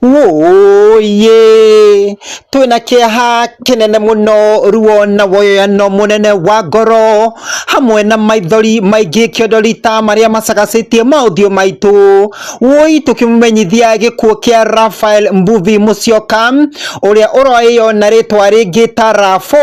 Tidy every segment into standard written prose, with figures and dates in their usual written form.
Woye twina kĩeha kĩnene mũno ruo na woyoyano mũnene wa ngoro hamwe na maithori maingĩ kĩondorita marĩa macagacĩtie maũthiũ maitũ. Woi tũkĩmũmenyithia gĩkuũ kĩa Raphael Mbuvi Musyoka ũrĩa ũroĩyo na rĩtwa rĩngĩ ta Rapho,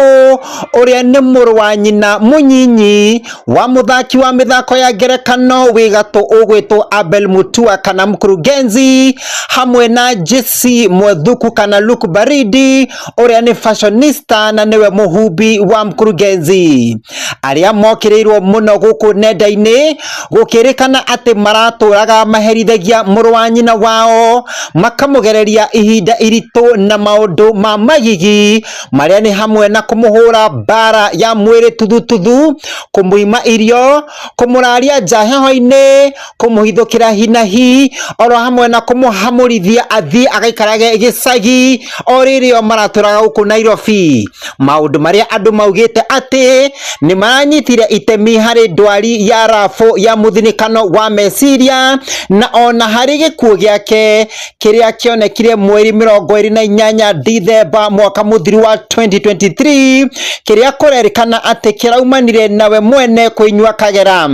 ũrĩa nĩ mũrũ wa nyina mũnyinyi wa mũthaki wa mĩthako ya ngerekano wĩ gatũ ũgwĩtwo Abel Mutua kana mkurugenzi, hamwe na Jesse Mwethuku kana Luku Baridii ũrĩa nĩ fashionista na nĩwe mũhumbi wa mkurugenzi. Arĩa mokĩrĩirwo mũno gũkũ nenda-inĩ gũkĩrĩkana atĩ maratũraga maherithagia mũrũ wa nyina wao, makamũgereria ihinda iritũ na maũndũ ma magigi marĩa nĩ hamwe na kũmũhũra mbara ya mwĩrĩ tuthututhu, kũmũima irio, kũmũraria nja heho-inĩ, kũmũhithũkĩra hinahi, oro hamwe na kũmũhamũrithia athii agaikarage gĩcagi o rĩrĩa maratũraga gũkũ Nairobi. Maũndũ marĩa andũ maugĩte atĩ nĩ maranyitire itemi harĩ ndwari ya Rapho ya mũthinĩkano wa meciria na ona harĩ gĩkuũ gĩake kĩrĩa kĩonekire mweri 28 Dithemba mwaka mũthiru wa 2023, kĩrĩa kũrerĩkana atĩ kĩraumanire nawe mwene kwĩnyua kagera.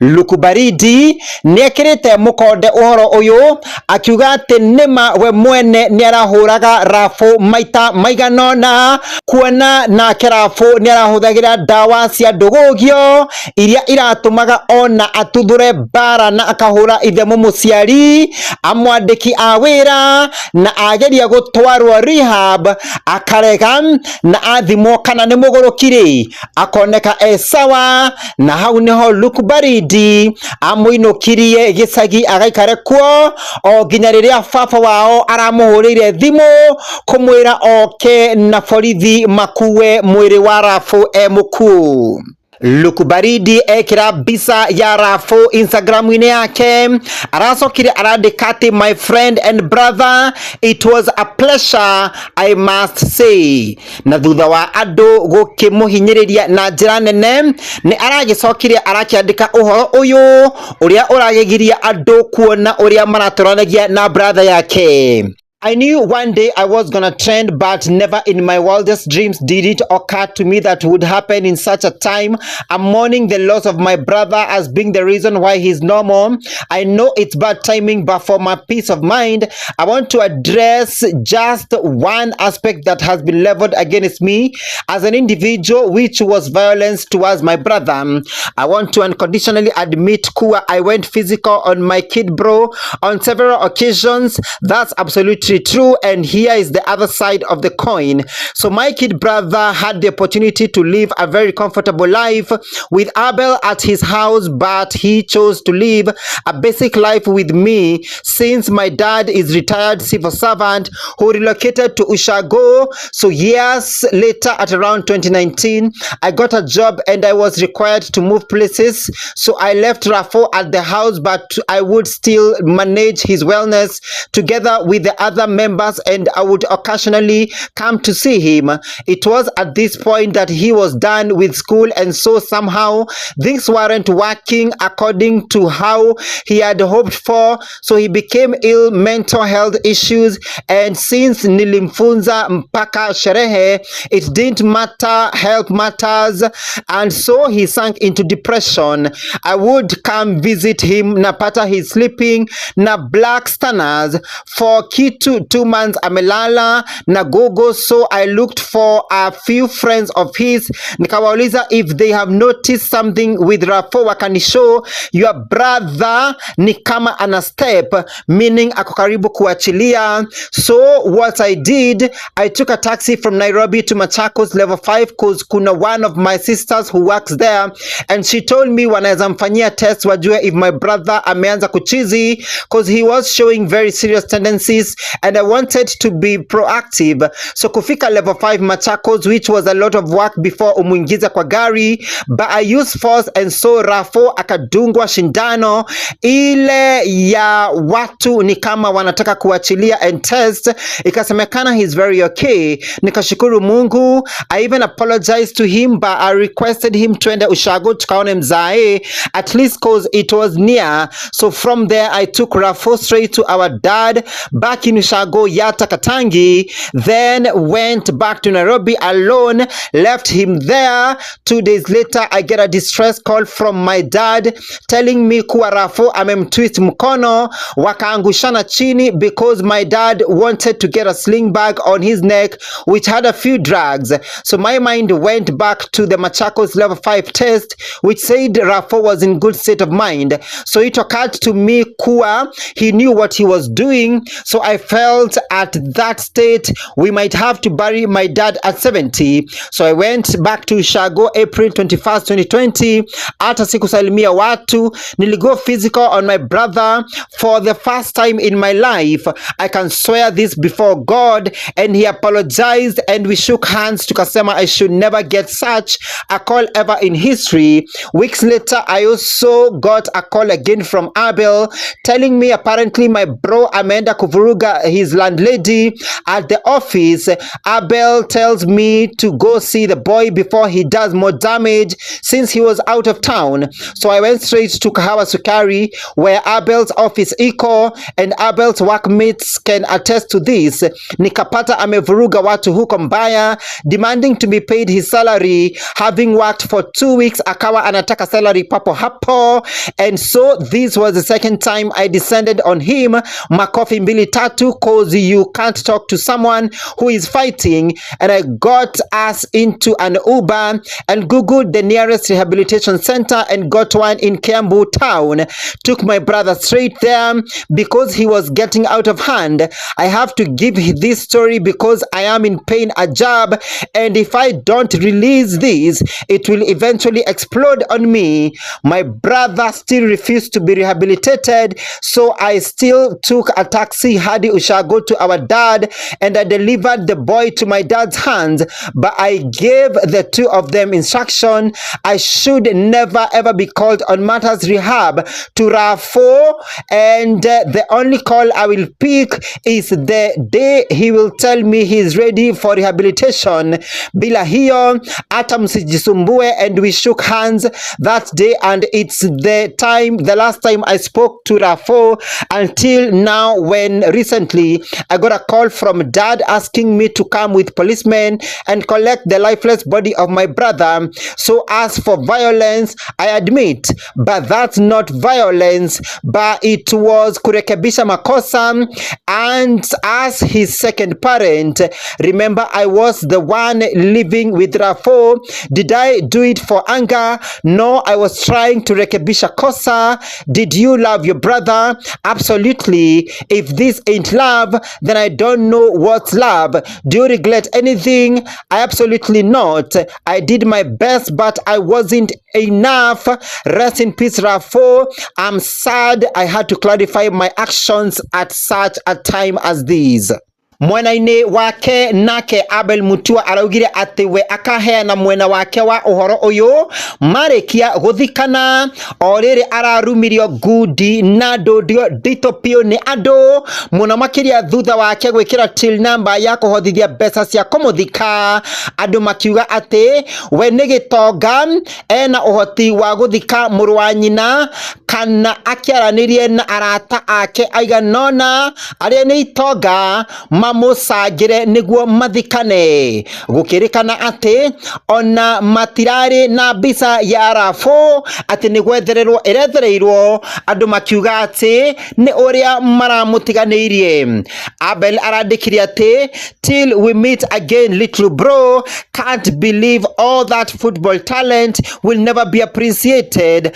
Luku Baridii nĩekĩrĩte mũkonde ũhoro ũyũ akiuga atĩ nĩma we mwene nĩarahũraga Rapho maita maiganona, kuona nake Rapho nĩarahũthagĩra ndawa cia ndũgũgio iria iratũmaga ona atuthure mbara na akahũra ithe mũciari, amwandĩki a wĩra, na ageria gũtwarwo rehab akarega, na athimwo kana nĩ mũgũrũkire akoneka sawa, na hau nĩho Luku Baridii amũinũkirie gĩcagi agaikare kuo o nginya rĩrĩa baba wao aramũhũrĩire thimũ kũmwĩra oke na borithi makuwe mwĩrĩ wa Rapho mũkuũ. Luku Baridii ekĩra mbica ya Rapho Instagram-inĩ yake aracokire arandĩka atĩ my friend and brother, it was a pleasure I must say. Na thutha wa andũ gũkĩmũhinyĩrĩria na njĩra nene, nĩ aragĩcokire arakĩandĩka ũhoro ũyũ ũrĩa ũragegiria andũ kuona ũrĩa maratũranagia na brother yake. I knew one day I was gonna trend, but never in my wildest dreams did it occur to me that would happen in such a time. I'm mourning the loss of my brother as being the reason why he's normal. I know it's bad timing, but for my peace of mind, I want to address just one aspect that has been leveled against me as an individual, which was violence towards my brother. I want to unconditionally admit kuwa I went physical on my kid bro on several occasions. That's absolutely true, and here is the other side of the coin. So my kid brother had the opportunity to live a very comfortable life with Abel at his house, but he chose to live a basic life with me since my dad is retired civil servant who relocated to Ushago. So years later, at around 2019, I got a job and I was required to move places, so I left Rapho at the house, but I would still manage his wellness together with the other members, and I would occasionally come to see him. It was at this point that he was done with school, and so somehow things weren't working according to how he had hoped for, so he became ill, mental health issues, and since nilimfunza mpaka sherehe, it didn't matter, health matters, and so he sank into depression. I would come visit him, napata he's sleeping na black stanners for kitu 2 months amelala na gogo, so I looked for a few friends of his nikawauliza if they have noticed something with Rapho, wakanishow your brother ni kama ana step, meaning ako karibu kuachilia. So what I did, I took a taxi from Nairobi to Machakos level 5 cause kuna one of my sisters who works there, and she told me wanaweza mfanyia test wajue if my brother ameanza kuchizi cause he was showing very serious tendencies, and I wanted to be proactive. So kufika level 5 Machakos, which was a lot of work before umuingiza kwa gari, but I used force, and so Rapho akadungwa shindano ile ya watu ni kama wanataka kuachilia and test, ikasemekana he's very okay. Nikashukuru Mungu. I even apologized to him, but I requested him twende Ushago tukaone mzae at least cause it was near. So from there I took Rapho straight to our dad back in ushago ya Takatangi, then went back to Nairobi alone, left him there. 2 days later, I get a distress call from my dad telling me kuwa Rapho amemtwist mkono, wakaangushana chini because my dad wanted to get a sling bag on his neck which had a few drugs. So my mind went back to the Machakos level 5 test which said Rapho was in good state of mind. So it occurred to me kuwa he knew what he was doing. So I felt at that state we might have to bury my dad at 70. So I went back to Ushago April 21st, 2020. Hata sikusalimia watu, niligo physical on my brother for the first time in my life. I can swear this before God, and he apologized and we shook hands. Tukasema I should never get such a call ever in history. Weeks later, I also got a call again from Abel telling me apparently my bro ameenda kuvuruga his landlady at the office. Abel tells me to go see the boy before he does more damage since he was out of town. So I went straight to Kahawa Sukari where Abel's office iko, and Abel's workmates can attest to this. Nikapata amevuruga watu huko mbaya, demanding to be paid his salary. Having worked for 2 weeks, akawa anataka salary papo hapo, and so this was the second time I descended on him. Makofi mbili tatu, cause you can't talk to someone who is fighting. And I got us into an Uber and googled the nearest rehabilitation center and got one in Kiambu town. Took my brother straight there because he was getting out of hand. I have to give this story because I am in pain a job, and if I don't release this, it will eventually explode on me. My brother still refused to be rehabilitated, so I still took a taxi hadi Ushago to our dad, and I delivered the boy to my dad's hands. But I gave the two of them instruction I should never ever be called on matters rehab to Rapho, and the only call I will pick is the day he will tell me he's ready for rehabilitation. Bila hiyo hata msijisumbue. And we shook hands that day, and it's the last time I spoke to Rapho until now, when recently I got a call from dad asking me to come with policemen and collect the lifeless body of my brother. So as for violence, I admit, but that's not violence, but it was kurekebisha makosa. And as his second parent, remember I was the one living with Rapho. Did I do it for anger? No, I was trying to rekebisha kosa. Did you love your brother? Absolutely. If this ain't love, then I don't know what's love. Do you regret anything? I absolutely not. I did my best, but I wasn't enough. Rest in peace, Rapho. I'm sad I had to clarify my actions at such a time as this. Mwena-ini wake nake Abel Mutua araugire ati we akaheana mwena wake wa uhoro uyu marikia guthikana oriri ararumirio ngudi na ndudio ndito pio ni andu muno makiria thutha wake gwikira till number ya kuhothithia mbeca cia kumuthika. Andu makiuga ati we ni gitonga ena uhoti wa guthika muru wa nyina kana akiaranirie na arata ake aiganona aria ni itonga musagire niguo mathikane. Gukirikana ati ona matirari na bisa ya Rapho ati nigwethererwo irethereirwo. Andu makiuga ati ni uria maramutiganirie. Abel arandikirie ati till we meet again little bro, can't believe all that football talent will never be appreciated.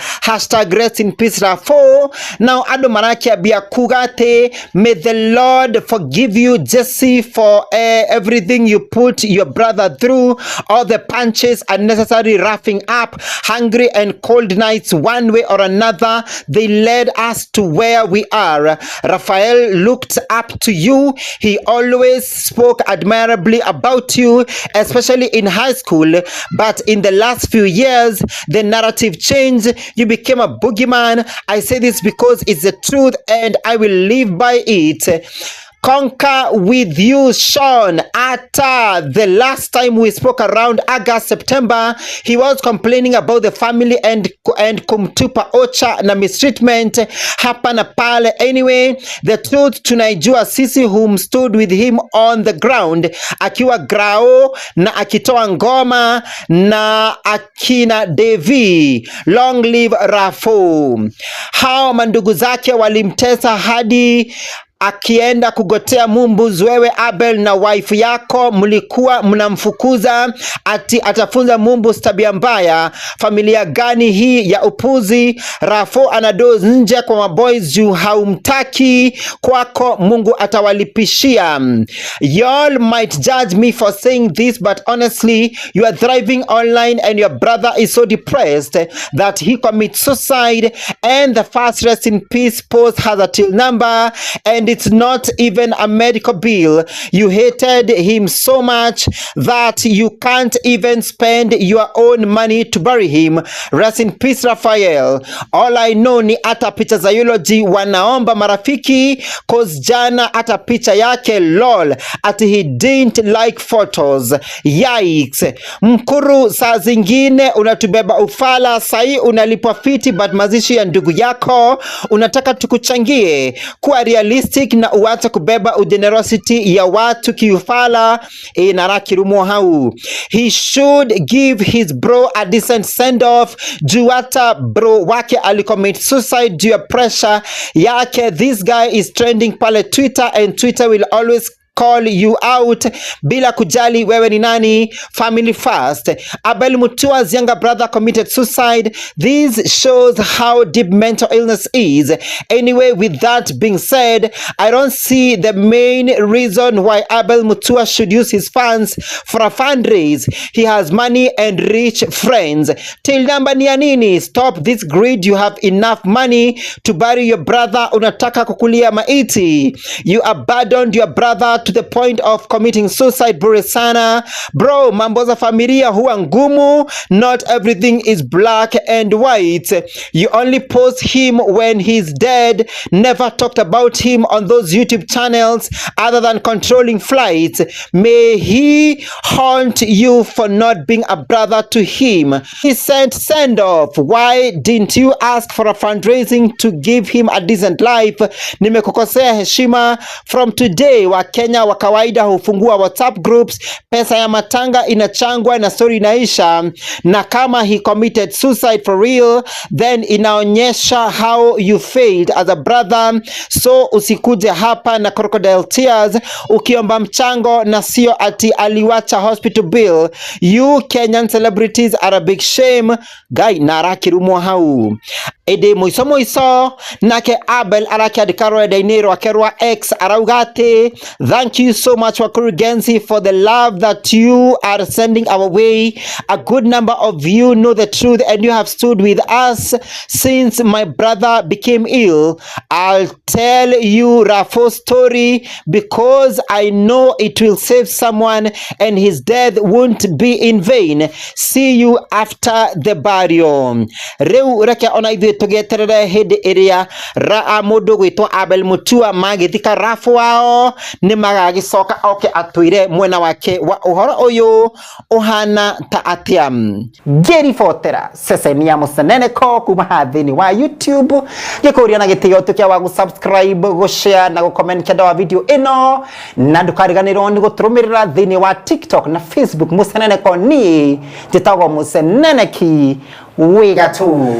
#rest in peace Rapho. Now andu marakiambia kuga ati may the Lord forgive you Jesse for everything you put your brother through, all the punches, unnecessary roughing up, hungry and cold nights. One way or another they led us to where we are. Raphael looked up to you. He always spoke admirably about you, especially in high school, but in the last few years the narrative changed. You became a boogeyman. I say this because it's the truth and I will live by it. conquer with you, Sean. The last time we spoke around August, September, he was complaining about the family and kumtupa ocha na mistreatment hapa na pale. Anyway, the truth tunaijua sisi, whom stood with him on the ground akiwa grao na akitoa ngoma na akina Devi. Long live Rapho. Hao mandugu zake walimtesa hadi akienda kugotea mumbuzi. Wewe Abel na wife yako mlikuwa mnamfukuza ati atafunza mumbuzi tabia mbaya. Familia gani hii ya upuzi? Rapho anadozi nje kwa maboys juu haumtaki kwako, Mungu atawalipishia. Y'all might judge me for saying this, but honestly you are thriving online and your brother is so depressed that he commits suicide, and the first rest in peace post has a till number and it's not even a medical bill. You hated him so much that you can't even spend your own money to bury him. Rest in peace, Raphael. All I know ni ata picha za eulogy wanaomba marafiki, cause jana ata picha yake lol ati he didn't like photos. Yikes. Mkuru, saa zingine unatubeba ufala, sai unalipwa fiti, but mazishi ya ndugu yako unataka tukuchangie. Kuwa realistic na uacha kubeba ugenerosity ya watu kiufala inarakirumo hau. He should give his bro a decent send off juu hata bro wake alicommit suicide due to pressure yake. This guy is trending pale Twitter and Twitter will always call you out bila kujali wewe ni nani. Family first. Abel Mutua's younger brother committed suicide. This shows how deep mental illness is. Anyway, with that being said, I don't see the main reason why Abel Mutua should use his funds for a fundraise. He has money and rich friends. Till number ni ya nini? Stop this greed. You have enough money to bury your brother. Unataka kukulia maiti. You abandoned your brother to the point of committing suicide. Bure sana bro, mambo za familia huwa ngumu. Not everything is black and white. You only post him when he's dead. Never talked about him on those YouTube channels other than controlling flights. May he haunt you for not being a brother to him. He sent send off. Why didn't you ask for a fundraising to give him a decent life? Nimekukosea heshima. From today wa Kenya wa kawaida hufungua WhatsApp groups, pesa ya matanga inachangwa na story inaisha. Na kama he committed suicide for real, then inaonyesha how you failed as a brother. So usikuje hapa na crocodile tears ukiomba mchango na sio ati aliwacha hospital bill. You Kenyan celebrities are a big shame. Guy narakirumo hau ede moiso nake Abel arakiandikaro enda-inĩ rwake rwa X araugate, thank you so much Wakurugenzi for the love that you are sending our way. A good number of you know the truth and you have stood with us since my brother became ill. I'll tell you Rapho's story because I know it will save someone and his death won't be in vain. See you after the burial. Reu reke ona ithuĩ tugeterere hindi iria mundu gwitwa Abel Mutua magithika Rapho wao ni magagicoka oke atwire mwena wake wa uhoro uyu uhana ta atia. Ngiribotera ceceni ya Maanîkwo kuma hathini wa YouTube. Gikuria na gitio tukia wa subscribe, go share na go comment kenda wa video ino, na ndukariganirwo ni guturumirira thini wa TikTok na Facebook Maanîkwo ni njitagwo Maanîki wigatu.